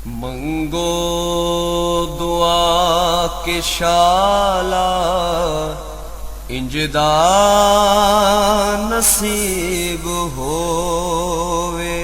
मंगो दुआ के शाला इंजदा नसीब होवे।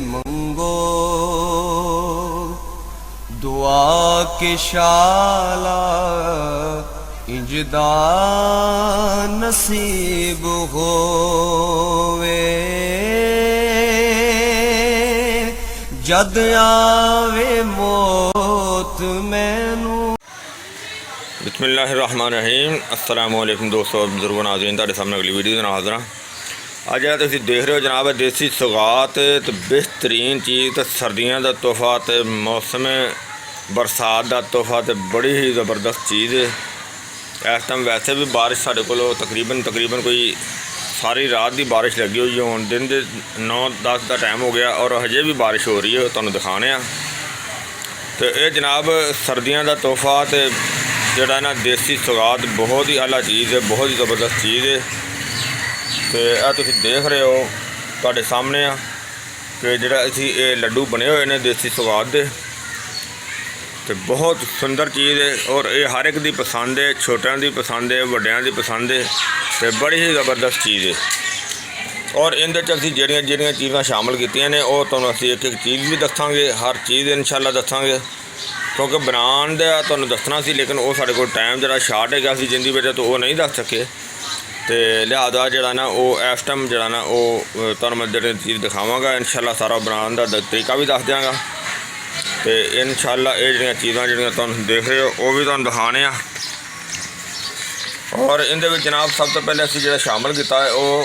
मंगो दुआ के शाला इंजदा नसीब होवे। जद आवे मौत मैनू। बिस्मिल्लाहिर्रहमानिर्रहीम। अस्सलाम वालेकुम दोस्तों, बुजुर्गों, नाज़रीन, तुहाडे सामने अगली वीडियो दे नाल हाज़र हां। अज तुसीं देख रहे हो जनाब देसी सौगात तो बेहतरीन चीज़ तो सर्दियों का तोहफा तो मौसम बरसात का तोहफा तो बड़ी ही ज़बरदस्त चीज़ है। इस टाइम वैसे भी बारिश साढ़े को तकरीबन कोई सारी रात की बारिश लगी हुई है। हुण दिन के 9-10 का टाइम हो गया और हजे भी बारिश हो रही है, तुहानूं दिखाने तो ये जनाब सर्दियों का तोहफा तो जोड़ा ना देसी सौगात बहुत ही आला चीज़ है, बहुत ही ज़बरदस्त चीज़ है। तो यह तुसीं देख रहे हो तुहाडे सामने कि जोड़ा असीं ये लड्डू बने हुए हैं देसी सौगात के, तो बहुत सुंदर चीज़ है और ये हर एक की पसंद है, छोटियां की पसंद है, वड्डियां की पसंद है, तो बड़ी ही ज़बरदस्त चीज़ है। और इहदे च असीं जिहड़ियां चीज़ां शामिल कीतियां ने वो तुहानूं असीं एक चीज़ भी दसांगे, हर चीज़ इंशाअल्लाह दसांगे, क्योंकि बनाने का तुहानूं दसना सी लेकिन वो साडे कोल टाइम जिहड़ा शार्ट है सी जिंदी वजह तो वो नहीं दस सके। तो लिहाजा जिहड़ा ना वो इस टाइम जिहड़ा ना वो तुहानूं मैं जिहड़ी चीज़ दिखावांगा इंशाअल्लाह सारा बनाने का तरीका भी दस देंगा। तो इंशाअल्लाह ये जिहड़ियां चीज़ां जिहड़ियां तुहानूं देख रहे हो वो भी तुहानूं दिखाने आ। और इहदे विच जनाब सब तो पहले असीं जिहड़ा शामिल किया है वो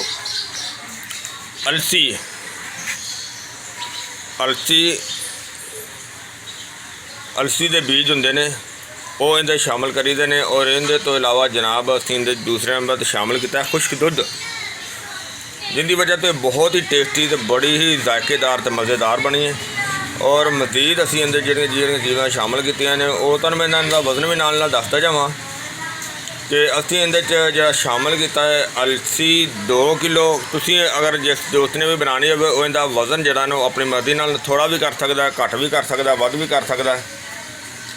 अलसी दे बीज हुंदे ने, वो इहदे शामिल करीदे ने। और इहदे तो इलावा जनाब असीं इहदे दूसरे नंबर पर शामिल किया है खुश्क दुध, जिंदी वजह तो बहुत ही टेस्टी तो बड़ी ही जायकेदार तो मज़ेदार बनी है। और मज़ीद असीं इहदे जिहड़ियां चीज़ां शामिल कीतियां ने वो तुहानूं मैं इन्हां दा वज़न भी नाल दसदा जावां कि असीं इहदे च जिहड़ा शामिल किया है अलसी 2 किलो। तुसीं अगर जिस दोस्त ने भी बनानी होवे वो इहदा वज़न जिहड़ा ना अपनी मर्जी नाल थोड़ा भी कर सकदा, घट भी कर सकदा, वध भी कर सकदा।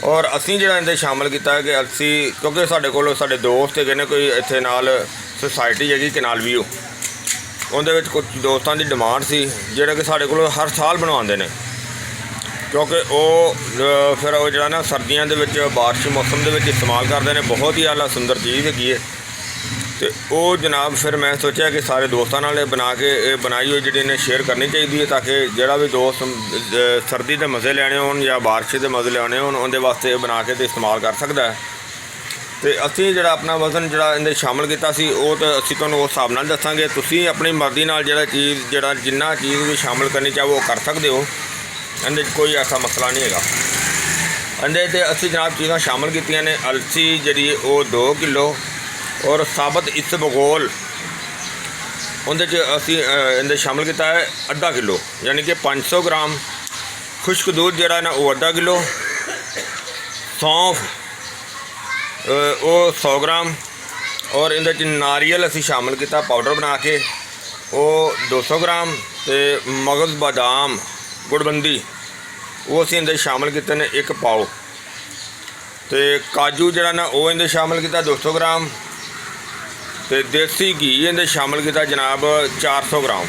और असीं जिहड़ा इहदे शामिल किया है कि अलसी, क्योंकि साडे कोल साडे दोस्त है ने कोई इत्थे नाल सोसाइटी हैगी कनाल व्यू, उहदे विच कुछ दोस्तां दी डिमांड सी जिहड़े कि साडे कोल हर साल बनवाउंदे ने, क्योंकि वो फिर वो जो ना सर्दियों के बारिश मौसम के इस्तेमाल करते हैं। बहुत ही आला सुंदर चीज़ हैगी है। तो वो जनाब फिर मैं सोचा कि सारे दोस्तों नाल बना के बनाई हुई जी ने शेयर करनी चाहिए, ताकि जोड़ा भी दोस्त सर्दी के मज़े लेने हो या बारिश के मज़े लेने हो उनके वास्ते बना के तो इस्तेमाल कर सकता है। तो असीं जिहड़ा अपना वज़न जिहड़ा इहदे शामिल किया सी वो तो असीं तुहानूं उस हिसाब नाल दस्सांगे। तुसीं अपनी मर्जी नाल जिहड़ा चीज़ जिहड़ा जिन्ना चीज़ भी शामिल करनी चाहो वो कर सकते हो, इहदे कोई ऐसा मसला नहीं है। इहदे ते असीं जनाब चीज़ां शामिल कीतियां ने अलसी जिहड़ी वो 2 किलो और साबत इसबगोल उहदे च असीं इहदे शामिल किया है आधा किलो, यानी कि 500 ग्राम। खुश्क दूध जिहड़ा ना वो आधा किलो, सौंफ वो 100 ग्राम। और इहदे च नारियल असीं शामिल किया पाउडर बना के वो 200 ग्राम। तो मगज़ बादाम गुड़बंदी वो असीं इहदे शामिल किए ने 1 पाओ। तो काजू जिहड़ा ना वो इहदे शामिल किया 200 ग्राम। तो देसी घी इहदे शामिल किया जनाब 400 ग्राम।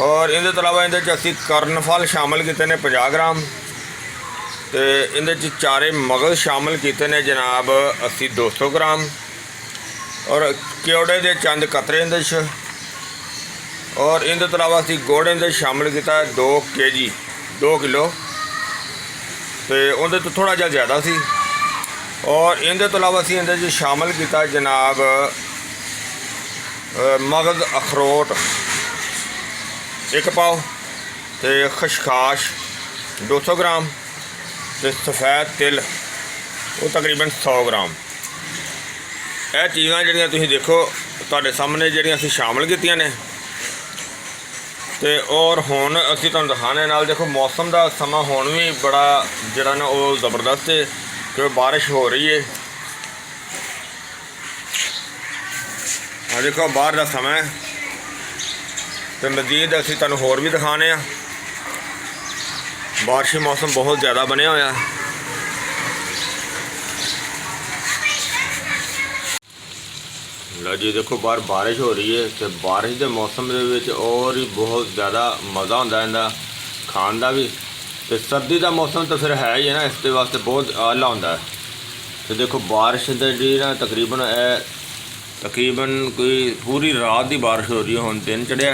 और इहदे तो अलावा इहदे असीं कर्नफल शामिल किए ने 50 ग्राम। तो इहदे चारे मगज़ शामिल किए ने जनाब असीं 200 ग्राम। और क्योड़े दे चंद कतरे इहदे च। और इहदे तो अलावा असीं गुड़ इहदे शामिल किया 2 किलो। तो उहदे तो थोड़ा जिहा ज़्यादा सी। और इहदे तो अलावा असीं इहदे शामिल किया जनाब मगज़ अखरोट 1 पाओ। तो खशखाश 200 ग्राम। तो सफ़ैद तिल वो तकरीबन 100 ग्राम। यह चीज़ां जिहड़ियां तुसीं देखो तुहाडे सामने जिहड़ियां असीं शामिल कीतियां ने। तो और हुण असीं तुहानूं दिखाने नाल देखो मौसम का समा हुण भी बड़ा जिहड़ा ना वो ज़बरदस्त है, क्योंकि बारिश हो रही है। देखो बाहर का समय तो मजीद असीं तुहानूं होर भी दिखाने आ। बारिशी मौसम बहुत ज़्यादा बनया होया। लो जी देखो बाहर बारिश हो रही है, तो बारिश के मौसम के और ही बहुत ज़्यादा मज़ा आता इनका खान का भी। तो सर्दी का मौसम तो फिर है ही है ना, इस वास्ते बहुत आला होता है। तो देखो बारिश जी ना तकरीबन कोई पूरी रात की बारिश हो रही है। हुण दिन चढ़िया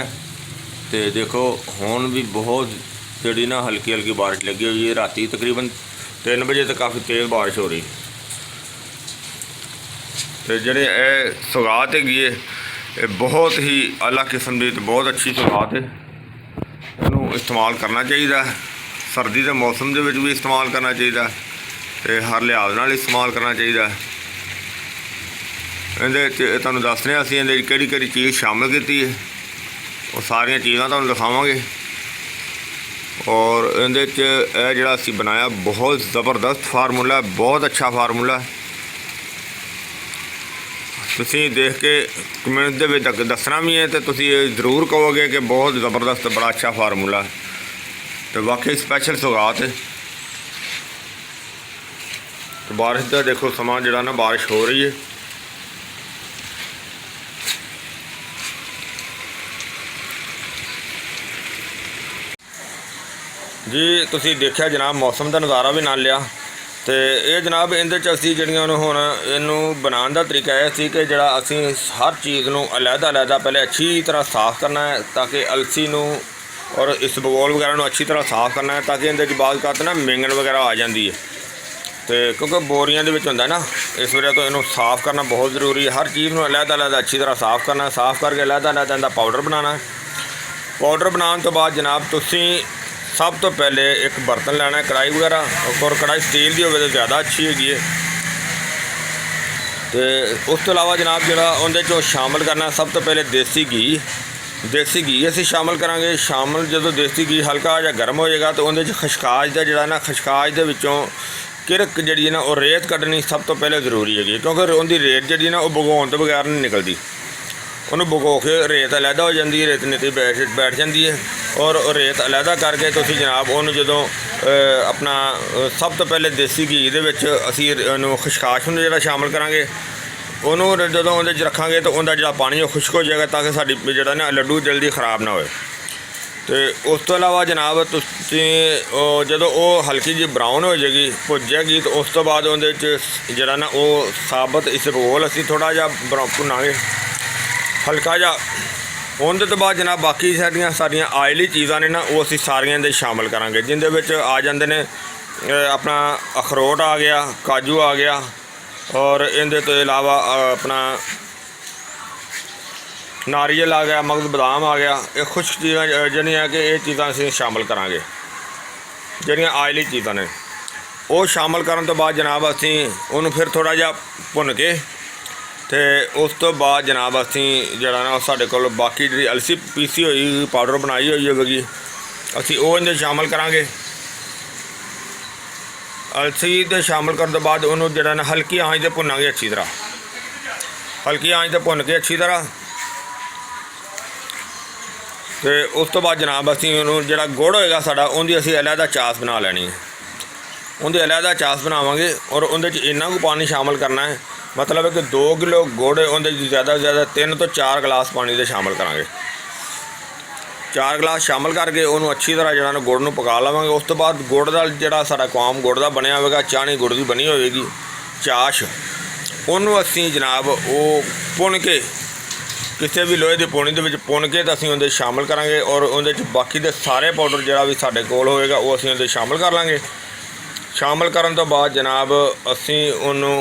तो देखो हुण भी बहुत जी ना हल्की हल्की बारिश लगी हुई है। राती तकरीबन 3 बजे तक काफ़ी तेज़ बारिश हो रही। तो ਜਿਹੜੇ ਇਹ ਸੁਗਾਤ ਹੈਗੀ ਹੈ ਇਹ ਬਹੁਤ ਹੀ ਆਲਾ किस्म ਦੀ ਤੇ बहुत अच्छी ਸੁਗਾਤ है। ਇਹਨੂੰ इस्तेमाल करना चाहिए, सर्दी के मौसम के भी इस्तेमाल करना चाहिए, तो हर लिहाज नाल इस्तेमाल करना चाहिए। ये तुहानूं दसने असीं इहदे किहड़ी किहड़ी चीज़ शामिल की है, वो सारिया चीज़ां तुहानूं दिखावांगे। और इहदे जिहड़ा असीं बनाया बहुत ज़बरदस्त फार्मूला, बहुत अच्छा फार्मूला। तुसीं देख के कमेंट दे विच दसना भी है, तो तुसीं जरूर कहोगे कि बहुत ज़बरदस्त बड़ा अच्छा फार्मूला। तो वाकई स्पैशल सौगात है। तो बारिश का देखो समा जड़ा ना बारिश हो रही है। जी तुसीं देखिया जनाब मौसम का नज़ारा भी नाल लिया। तो ये जनाब इहदे च असीं जिहड़ियां हुण इहनूं बनाउण दा तरीका यह सी कि जिहड़ा असीं हर चीज़ नूं अलहदा पहले अच्छी तरह साफ़ करना है, ताकि अलसी नूं और इस बगोल वगैरह नूं अच्छी तरह साफ़ करना है, ताकि इहदे च बाद ना मिंगन वगैरह आ जाती है। तो क्योंकि बोरियां दे विच हुंदा ना, इस वजह तो इहनूं साफ़ करना बहुत ज़रूरी है। हर चीज़ नूं अलहदा अच्छी तरह साफ़ करना है। साफ़ करके अलहदा इहदा पाउडर बनाना है। पाउडर बनाने तो बाद जनाब तुसीं सब तो पहले एक बर्तन लेना है, कढ़ाई वगैरह, और कढ़ाई स्टील की होवे तो ज़्यादा अच्छी हैगी है। तो उस तो अलावा जनाब जिहड़ा उहदे चों शामिल करना सब तो पहले देसी घी असीं शामिल करांगे। शामिल जो देसी घी हल्का जिहा गर्म हो जाएगा तो उहदे च खशकाज दा जिहड़ा ना खशकाज दे विचों किरक जिहड़ी ना वो रेत कड्ढनी सब तो पहले जरूरी हैगी, क्योंकि उहदी रेत जिहड़ी ना वो भगोण तो बगैर नहीं निकलती। उन्होंने भगो के रेत अलहदा हो जाती है, रेत नीति बैठ जाती है। और रेत अलहदा करके तो जनाब उन्होंने जो अपना सब तो पहले देसी घी दे असी खशकाश में जो शामिल करांगे। उन्होंने जो उहदे रखांगे तो उनका जो पानी वो खुश्क हो जाएगा, ताकि साडी जिहड़ा ना लड्डू जल्दी खराब ना होए। तो उस तो अलावा जनाब जो वो हल्की जी ब्राउन हो जाएगी, भुज जाएगी, तो उस तो बाद उहदे जिहड़ा ना वो साबत इसबगोल असी थोड़ा जिहा भुनांगे हल्का जा। उनके तो बाद जनाब बाकी सारिया आयली चीज़ां ने ना वो असी सारिया दे शामिल करांगे, जिंदे विच आ जांदे ने अपना अखरोट आ गया, काजू आ गया, और इनके तो इलावा अपना नारियल आ गया, मगज़ बादाम आ गया। ये खुश्क चीज़ां जिहड़ियां कि ये चीज़ां असीं शामिल करांगे, जिहड़ियां आयली चीज़ां ने वो शामिल करन तो बाद जनाब असीं उहनूं फिर थोड़ा जिहा भुन के तो उस तो बाद जनाब असीं जिहड़ा ना साडे कोल बाकी जिहड़ी अलसी पीसी हुई पाउडर बनाई हुई होगी असीं वो इहदे शामिल करांगे। अलसी दे शामिल करने तो बाद उन्होंने जिहड़ा ना हल्की आंच ते भुनांगे अच्छी तरह, हल्की आंच ते भुन के अच्छी तरह। तो उस तो बाद जनाब असीं उहनूं जिहड़ा गुड़ होएगा साडा उहदी असीं अलहदा चास बना लैनी है। उहदी अलहदा चास बनावांगे और उहदे च इन्ना को पानी शामिल करना है, मतलब है कि 2 किलो गुड़ उहदे ज़्यादा से ज़्यादा 3 तो 4 गिलास पानी दे शामिल करांगे। 4 गिलास शामिल करके उन्होंने अच्छी तरह जिहड़ा ना गुड़ नूं पका लवांगे। उस तो बाद गुड़ दा जिहड़ा साडा कौम गुड़ दा बनिया होवेगा, चाणी गुड़ दी बनी होएगी चाश, उन्होंने असीं जनाब वो भुन के किसी भी लोहे की पौनी दे विच भुन के तो असीं उहदे शामिल करांगे। और उहदे च बाकी दे सारे पाउडर जिहड़ा भी साडे कोल होएगा वो असीं उहदे शामिल कर लांगे। शामिल करन तो बाद जनाब असीं उहनूं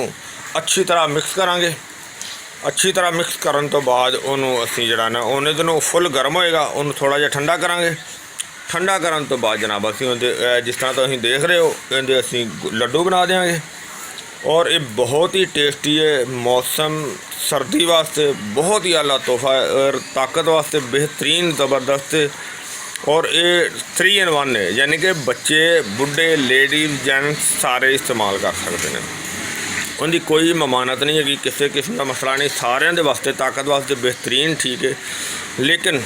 अच्छी तरह मिक्स करांगे। अच्छी तरह मिक्स करन तो बाद उन्होंने असीं जिहड़ा ना उन्हें जो फुल गर्म होएगा उन्होंने थोड़ा जिहा ठंडा करांगे। ठंडा करन तो बाद जनाब असीं उहदे जिस तरह तुसीं देख रहे हो इहदे असीं लड्डू बना देंगे। और ये बहुत ही टेस्टी है, मौसम सर्दी वास्ते बहुत ही आला तोहफा है और ताकत वास्ते बेहतरीन ज़बरदस्त है। और ये 3 in 1 है, यानी कि बच्चे बुढ़े लेडीज़ जेंट्स सारे इस्तेमाल कर सकते हैं। उनकी कोई ममानत नहीं है, किसी किस्म का मसला नहीं, सारे दे वास्ते ताकत वास्ते बेहतरीन ठीक है। लेकिन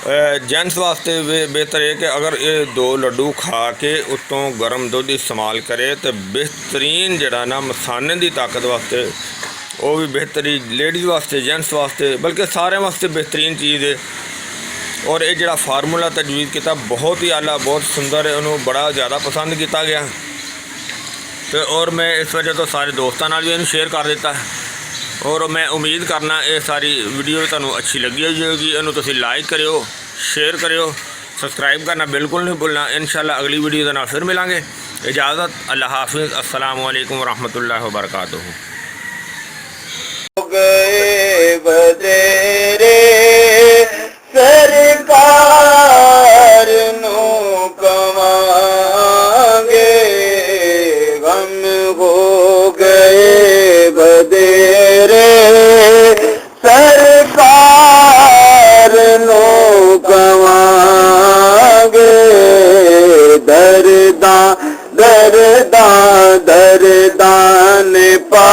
जेंट्स वास्ते बेहतर है कि अगर ये 2 लड्डू खा के उत्तों गर्म दुध इस्तेमाल करे तो बेहतरीन जड़ा ना मसाने की ताकत वास्ते वो भी बेहतरी लेडीज़ वास्ते जेंट्स वास्ते बल्कि सारे वास्ते बेहतरीन चीज़ है। और ये जड़ा फार्मूला तजवीज़ किया बहुत ही आला बहुत सुंदर है, उन्होंने बड़ा ज़्यादा पसंद किया गया तो और मैं इस वजह तो सारे दोस्तों नाल भी इन्हें शेयर कर दिता है। और मैं उम्मीद करना ये सारी वीडियो तुहानू अच्छी लगी होगी, इन्हू तुसीं लाइक करियो शेयर करियो सब्सक्राइब करना बिल्कुल नहीं भूलना। इंशाल्लाह अगली वीडियो के नाल फिर मिलांगे। इजाज़त, अल्लाह हाफिज़, अस्सलामु अलैकुम वरहमतुल्लाहि वबरकातुहू। गए बदेरे सरकार नो कमांगे, गम हो गए बदेरे सरकार नो कमांगे, दरदा दरदा दरदा ने पा